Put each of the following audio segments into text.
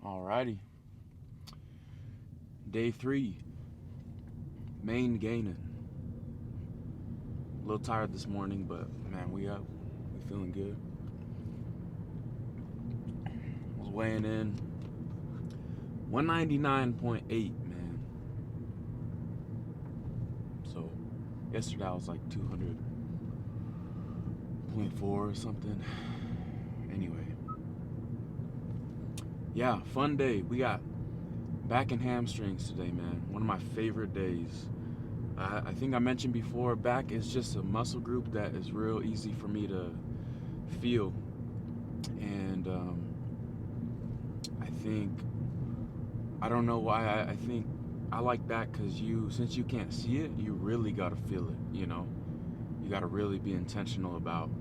Alrighty. Day 3. Main gaining. A little tired this morning, but man, we up. We feeling good. Was weighing in 199.8, man. So yesterday I was like 200.4 or something. Anyway. Yeah, fun day. We got back in Hamstrings today, man. One of my favorite days. I think I mentioned before, back is just a muscle group that is real easy for me to feel. And I don't know why, I think I like back because since you can't see it, you really got to feel it, you know? You got to really be intentional about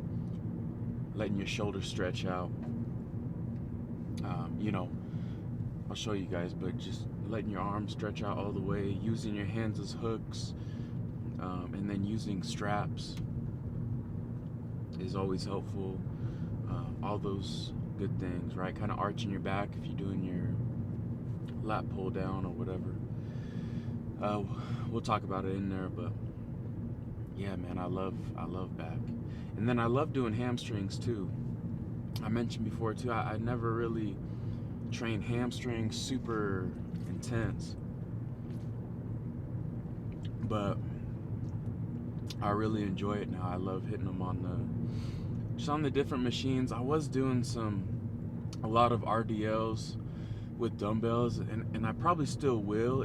letting your shoulders stretch out. I'll show you guys, but just letting your arms stretch out all the way, using your hands as hooks, and then using straps is always helpful. All those good things, right? Kind of arching your back if you're doing your lat pull down or whatever. We'll talk about it in there, but yeah, man, I love back. And then I love doing hamstrings too. I mentioned before too, I never really trained hamstrings super intense, but I really enjoy it now. I love hitting them on the different machines. I was doing a lot of RDLs with dumbbells, and I probably still will.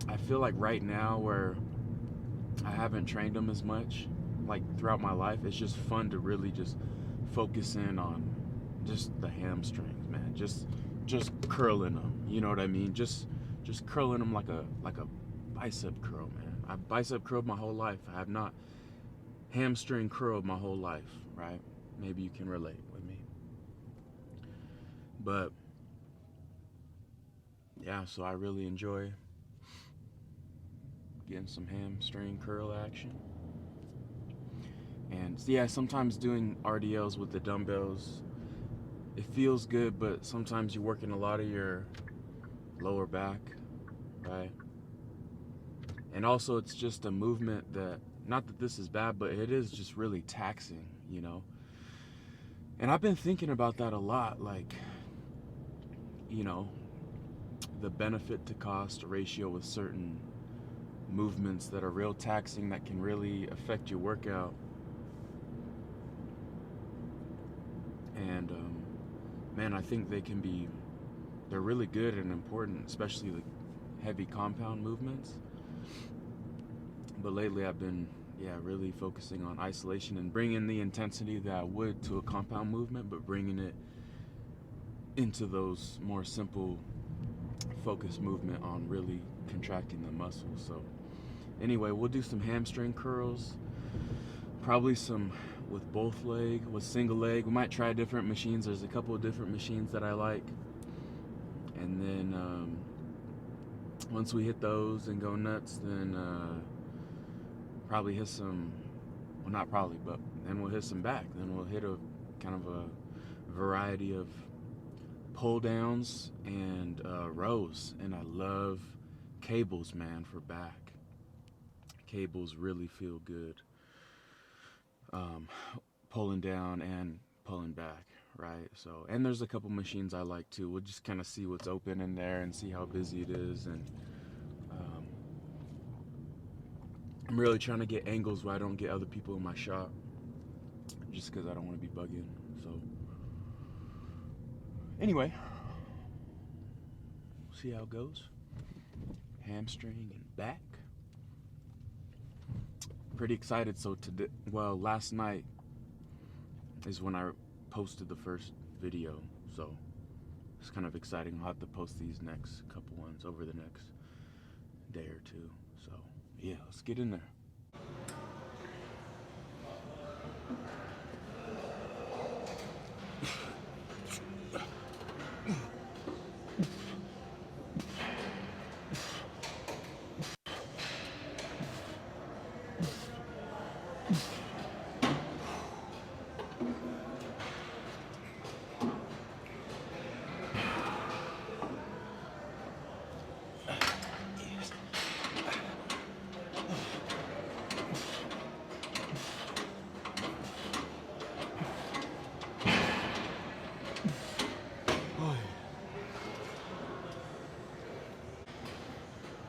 I feel like right now where I haven't trained them as much, like throughout my life, it's just fun to really just focus in on just the hamstrings, man. Just curling them, you know what I mean? Just curling them like a bicep curl, man. I've bicep curled my whole life. I have not hamstring curled my whole life, right? Maybe you can relate with me. But yeah, so I really enjoy getting some hamstring curl action. And yeah, sometimes doing RDLs with the dumbbells, it feels good, but sometimes you're working a lot of your lower back, right? And also it's just a movement that, not that this is bad, but it is just really taxing, you know? And I've been thinking about that a lot, like, you know, the benefit to cost ratio with certain movements that are real taxing, that can really affect your workout. And man, I think they're really good and important, especially the heavy compound movements. But lately I've been really focusing on isolation and bringing the intensity that I would to a compound movement, but bringing it into those more simple focus movement on really contracting the muscles. So anyway, we'll do some hamstring curls, probably some with single leg. We might try different machines. There's a couple of different machines that I like. And then once we hit those and go nuts, then probably hit some, well, not probably, but then we'll hit some back. Then we'll hit a kind of a variety of pull downs and rows. And I love cables, man, for back. Cables really feel good. Pulling down and pulling back, right? So, and there's a couple machines I like too. We'll just kind of see what's open in there and see how busy it is. And I'm really trying to get angles where I don't get other people in my shop, just because I don't want to be bugging. So anyway, see how it goes. Hamstring and back. Pretty excited. So last night is when I posted the first video, so it's kind of exciting. I'll have to post these next couple ones over the next day or two. So yeah, let's get in there.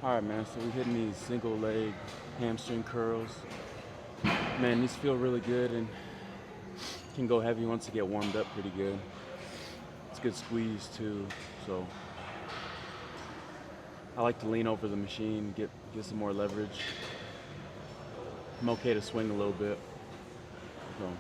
All right, man, so we're hitting these single leg hamstring curls. Man, these feel really good and can go heavy once you get warmed up pretty good. It's a good squeeze too, so I like to lean over the machine, get some more leverage. I'm okay to swing a little bit. So.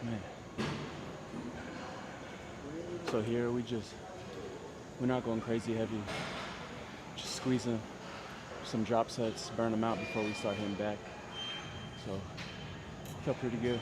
Man. So here we're not going crazy heavy. Just squeezing some drop sets, burn them out before we start hitting back. So felt pretty good.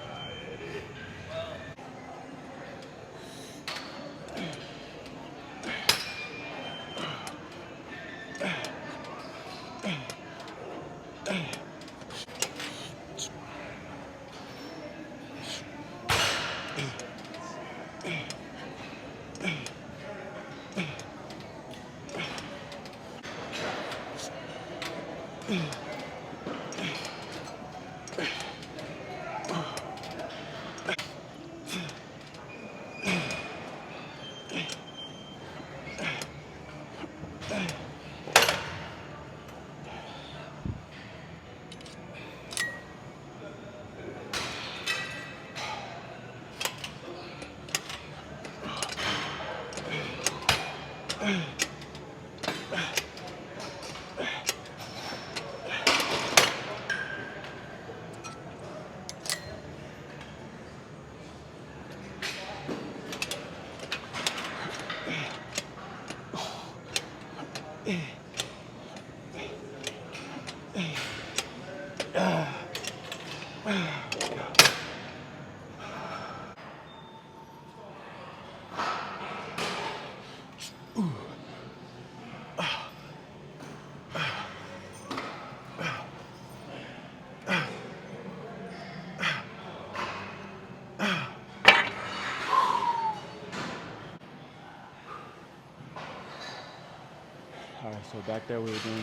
All right, so back there we were doing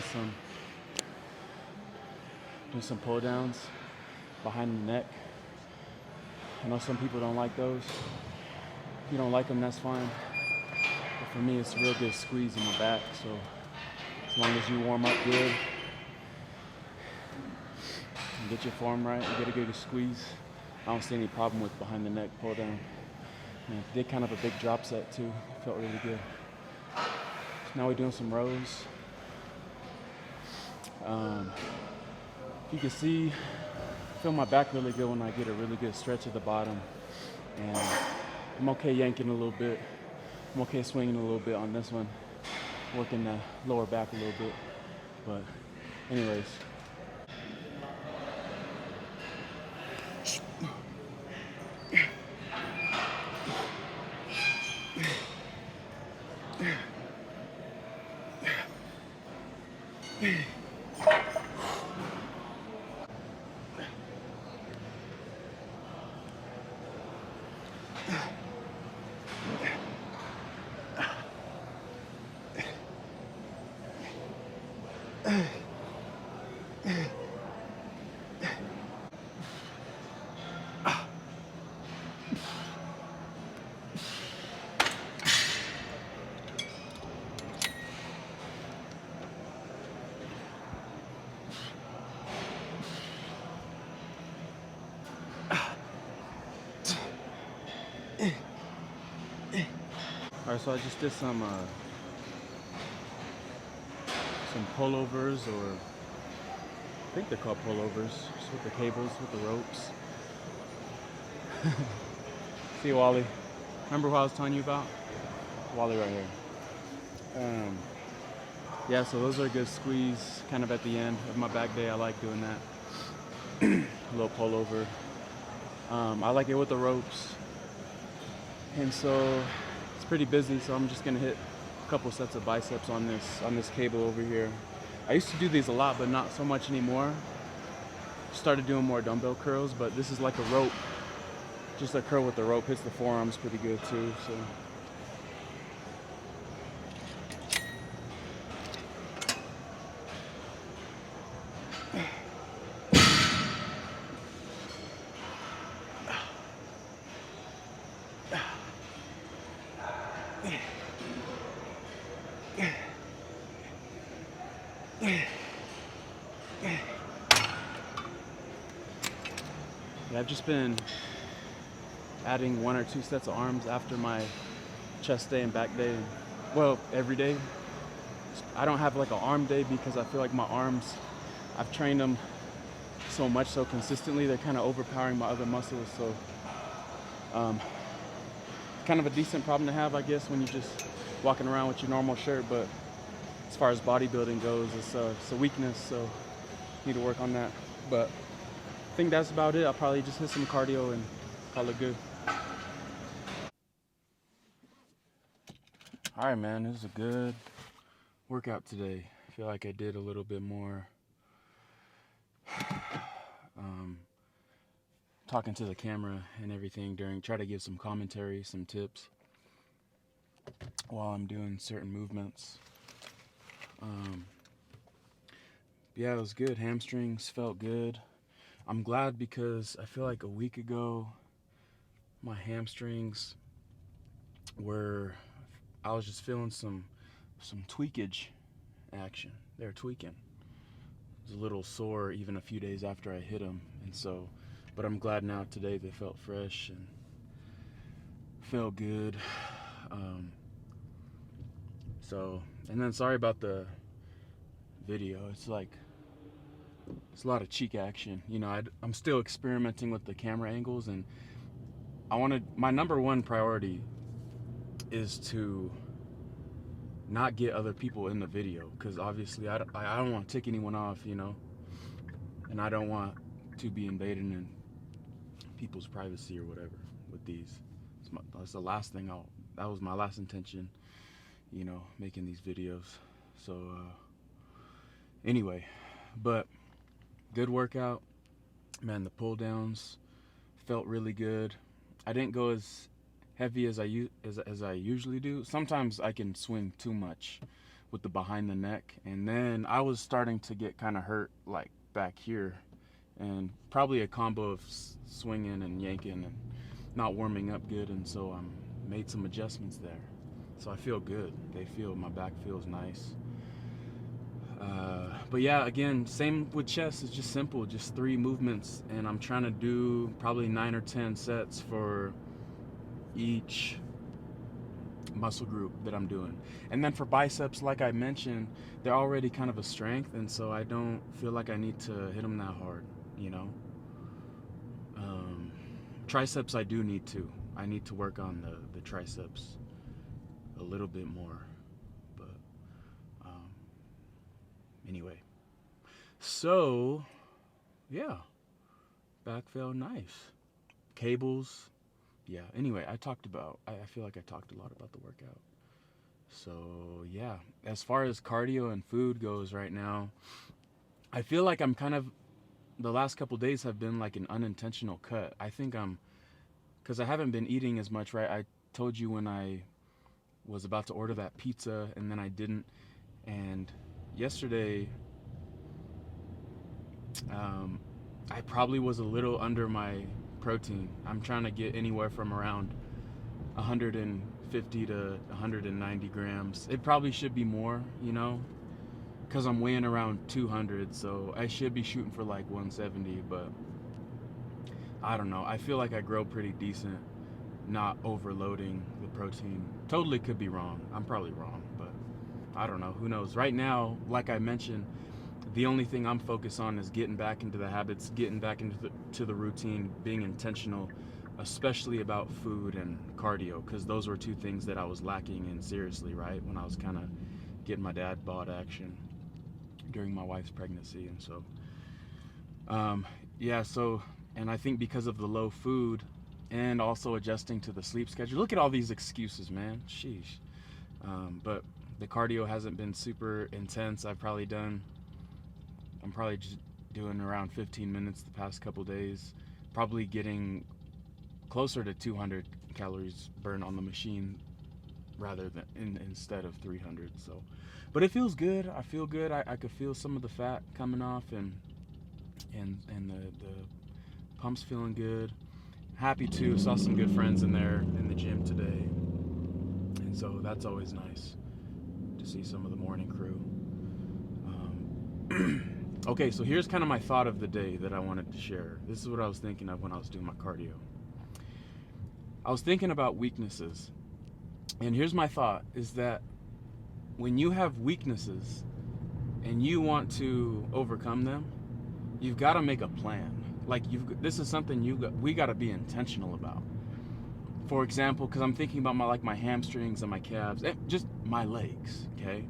some pull downs behind the neck. I know some people don't like those. If you don't like them, that's fine. But for me, it's a real good squeeze in my back. So as long as you warm up good and get your form right, you get a good squeeze, I don't see any problem with behind the neck pull down. And did kind of a big drop set too. Felt really good. So now we're doing some rows. You can see, I feel my back really good when I get a really good stretch at the bottom. And I'm okay yanking a little bit. I'm okay swinging a little bit on this one, working the lower back a little bit. But anyways. Alright, so I just did some pullovers, or I think they're called pullovers, just with the cables, with the ropes. See Wally? Remember what I was telling you about? Wally right here. Yeah, so those are a good squeeze kind of at the end of my back day. I like doing that. A little pullover. I like it with the ropes. And so it's pretty busy, so I'm just gonna hit a couple sets of biceps on this cable over here. I used to do these a lot, but not so much anymore. Started doing more dumbbell curls, but this is like a rope. Just a curl with the rope hits the forearms pretty good too. So yeah, I've just been adding 1 or 2 sets of arms after my chest day and back day. Well, every day. I don't have like an arm day because I feel like my arms, I've trained them so much, so consistently, they're kind of overpowering my other muscles. So kind of a decent problem to have, I guess, when you're just walking around with your normal shirt. But as far as bodybuilding goes, it's a weakness, so need to work on that. But I think that's about it. I'll probably just hit some cardio and call it good. All right, man, this is a good workout today. I feel like I did a little bit more talking to the camera and everything try to give some commentary, some tips while I'm doing certain movements. Yeah, it was good. Hamstrings felt good. I'm glad because I feel like a week ago my hamstrings I was just feeling some tweakage action. They're tweaking. It was a little sore even a few days after I hit them, and so, but I'm glad now today they felt fresh and felt good. And then sorry about the video. It's a lot of cheek action. You know, I'm still experimenting with the camera angles, and my number one priority is to not get other people in the video, because obviously I don't want to tick anyone off, you know, and I don't want to be invading in people's privacy or whatever with these. That's the last thing that was my last intention, you know, making these videos. So anyway, but good workout, man. The pull downs felt really good. I didn't go as heavy as I usually do. Sometimes I can swing too much with the behind the neck, and then I was starting to get kind of hurt like back here, and probably a combo of swinging and yanking and not warming up good, and so I made some adjustments there. So I feel good. My back feels nice. But yeah, again, same with chest. It's just simple, just 3 movements, and I'm trying to do probably 9 or 10 sets for each muscle group that I'm doing. And then for biceps, like I mentioned, they're already kind of a strength, and so I don't feel like I need to hit them that hard, you know. Triceps, I need to work on the triceps a little bit more. But anyway, so yeah, back felt nice. Cables, yeah. Anyway, I feel like I talked a lot about the workout. So yeah, as far as cardio and food goes right now, I feel like the last couple days have been like an unintentional cut. I think I'm because I haven't been eating as much, right? I told you when I was about to order that pizza and then I didn't. And yesterday, um, I probably was a little under my protein. I'm trying to get anywhere from around 150 to 190 grams. It probably should be more, because I'm weighing around 200, so I should be shooting for like 170, but I don't know. I feel like I grow pretty decent, not overloading the protein. Totally could be wrong. I'm probably wrong, but I don't know. Who knows? Right now, like I mentioned, the only thing I'm focused on is getting back into the habits, getting back into the routine, being intentional, especially about food and cardio, because those were two things that I was lacking in seriously, right? When I was kind of getting my dad bod action during my wife's pregnancy. And so, yeah, so, and I think because of the low food and also adjusting to the sleep schedule, look at all these excuses, man. Sheesh. But the cardio hasn't been super intense. I'm probably just doing around 15 minutes the past couple days, probably getting closer to 200 calories burned on the machine rather than instead of 300. So, but it feels good. I feel good. I could feel some of the fat coming off, and the pump's feeling good. Happy too. Saw some good friends in there in the gym today, and so that's always nice to see some of the morning crew. Okay, so here's kind of my thought of the day that I wanted to share. This is what I was thinking of when I was doing my cardio. I was thinking about weaknesses. And here's my thought, is that when you have weaknesses and you want to overcome them, you've got to make a plan. Like this is something we got to be intentional about. For example, because I'm thinking about my hamstrings and my calves, and just my legs, okay?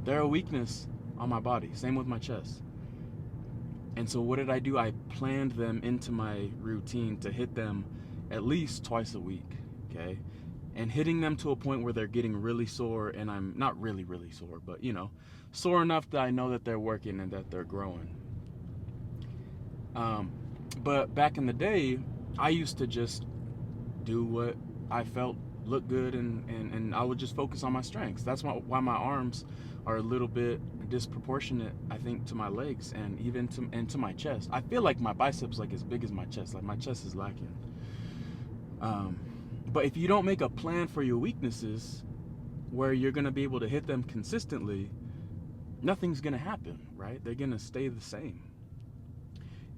They're a weakness on my body. Same with my chest. And so what did I do? I planned them into my routine to hit them at least twice a week, okay? And hitting them to a point where they're getting really sore, and I'm not really, really sore, but sore enough that I know that they're working and that they're growing. But back in the day, I used to just do what I felt looked good, and I would just focus on my strengths. That's why my arms are a little bit disproportionate, I think, to my legs and even to my chest. I feel like my biceps like as big as my chest. Like my chest is lacking. But if you don't make a plan for your weaknesses where you're going to be able to hit them consistently, nothing's going to happen, right? They're going to stay the same.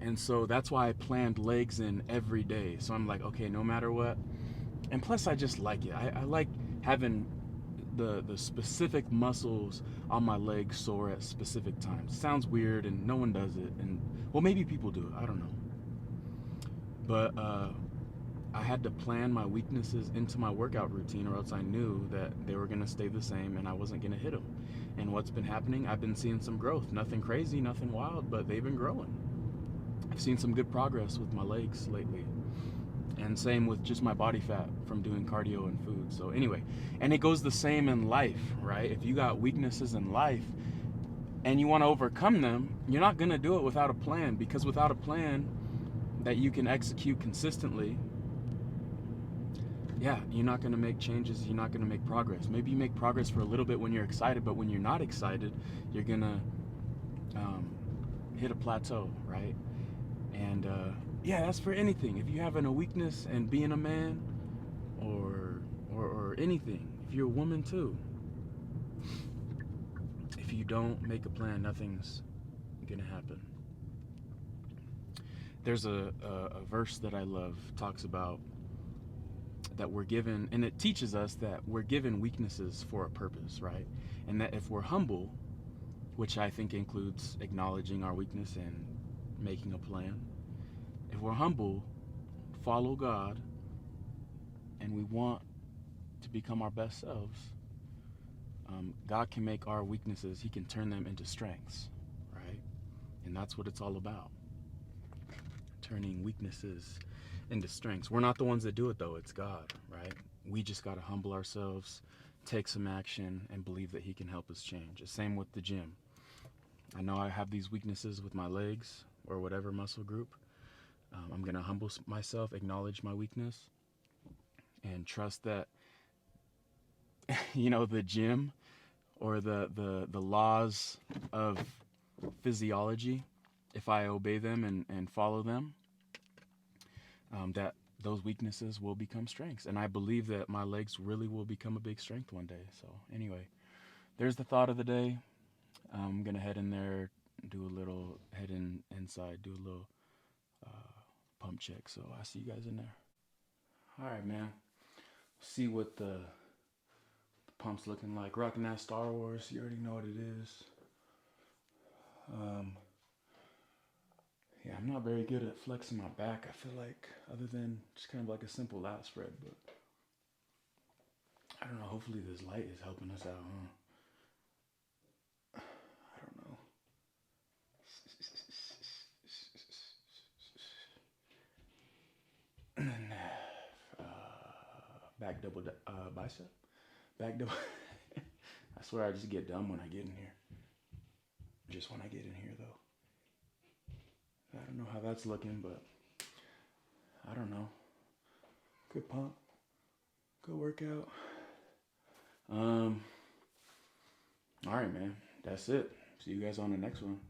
And so that's why I planned legs in every day. So I'm like, okay, no matter what. And plus I just like it. I like having the specific muscles on my legs sore at specific times. It sounds weird and no one does it. And well, maybe people do it. I don't know. But I had to plan my weaknesses into my workout routine, or else I knew that they were going to stay the same and I wasn't going to hit them. And what's been happening, I've been seeing some growth. Nothing crazy, nothing wild, but they've been growing. I've seen some good progress with my legs lately. And same with just my body fat from doing cardio and food. So anyway, and it goes the same in life, right? If you got weaknesses in life and you want to overcome them, you're not going to do it without a plan, because without a plan that you can execute consistently, yeah, you're not going to make changes. You're not going to make progress. Maybe you make progress for a little bit when you're excited, but when you're not excited, you're going to hit a plateau, right? And yeah, that's for anything. If you're having a weakness and being a man, or anything, if you're a woman too, if you don't make a plan, nothing's going to happen. There's a verse that I love, talks about that we're given, and it teaches us that we're given weaknesses for a purpose, right? And that if we're humble, which I think includes acknowledging our weakness and making a plan, if we're humble, follow God, and we want to become our best selves, God can make our weaknesses, He can turn them into strengths, right? And that's what it's all about, turning weaknesses into strengths. We're not the ones that do it, though. It's God, right? We just got to humble ourselves, take some action, and believe that He can help us change. The same with the gym. I know I have these weaknesses with my legs or whatever muscle group. I'm going to humble myself, acknowledge my weakness, and trust that you know the gym or the laws of physiology, if I obey them and follow them, that those weaknesses will become strengths. And I believe that my legs really will become a big strength one day. So anyway, there's the thought of the day. I'm gonna head in there, do a little head inside, do a little pump check. So I see you guys in there. All right, man. See what the pump's looking like. Rocking that Star Wars. You already know what it is. Um, yeah, I'm not very good at flexing my back. I feel like, other than just kind of like a simple lat spread, but I don't know. Hopefully, this light is helping us out, huh? I don't know. And then back double bicep. Back double. I swear I just get dumb when I get in here. Just when I get in here, though. I don't know how that's looking, but I don't know. Good pump. Good workout. All right, man. That's it. See you guys on the next one.